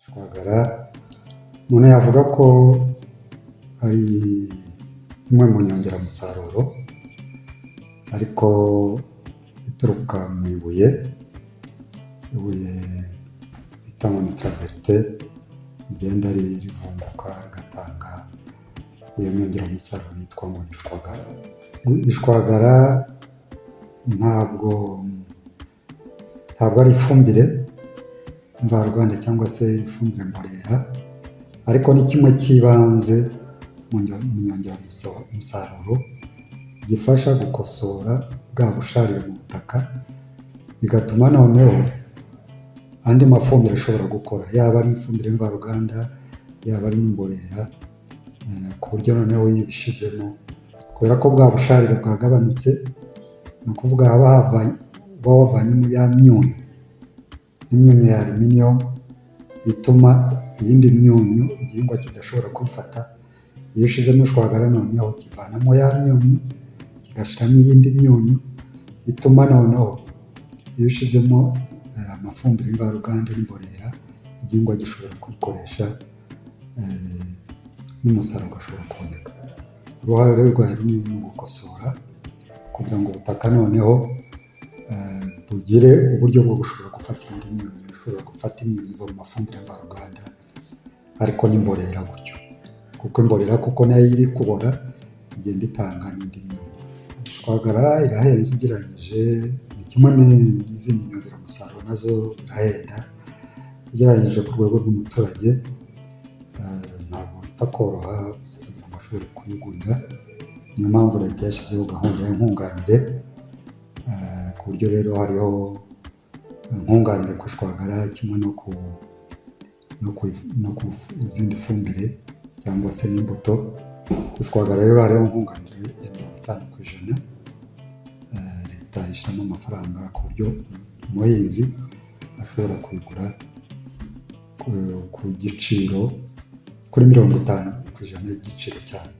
Ishwagara umuntu yavuga ko ari imwe mu nyongeramusaruro ariko ituruka mu ibuye bita ngo ni taraverite rigenda rivunguka rigatanga iyo nyongeramusaruro yitwa ngo ni ishwagara. Ishwagara ntabwo ari ifumbire mvaruganda cyangwa se ifumbire mborera, ariko ni kimwe cy'ibanze mu nyongeramusaruro gifasha gukosora bwa busharire mu butaka, bigatuma noneho andi mafumbire ashobora gukora, yaba ari ifumbire mvaruganda yaba ari imborera, ku buryo noneho iyo ubishizemo kubera ko bwa busharire bwagabanutse, ni ukuvuga haba wavanyemo ya myunyu ya aluminium ituma iyindi myunyu igihingwa kidashobora kuyifata. Iyo ushizemo ishwagara noneho kivanamo ya myunyu kigashiramo iyindi myunyu ituma noneho iyo ushizemo amafumbire mvaruganda n'imborera igihingwa gishobora kuyikoresha n'umusaruro ugashobora kuboneka. Uruhare rwayo runini mu gukosora kugira ngo ubutaka noneho bugire uburyo bwo gushobora gufata indi myunyu, ishobora gufata imyunyu iva mu mafumbire mvaruganda ariko n'imborera gutyo, kuko imborera kuko nayo iri kubora igenda itanga n'indi myunyu. Ishwagara irahenze ugereranyije, ni kimwe n'izindi nyongeramusaruro nazo zirahenda ugereranyije ku rwego rw'umuturage, ntabwo bipfa koroha kugira ngo ashobore kuyigurira. Niyo mpamvu leta yashyizeho gahunda y'inkunganire, ku buryo rero hariho inkunganire ku ishwagara kimwe no ku zindi fumbire cyangwa se n'imbuto. Ku ishwagara rero hariho inkunganire ya 50%, leta ishyiramo amafaranga ku buryo umuhinzi ashobora kuyigura ku giciro kuri 50% y'igiciro cyayo.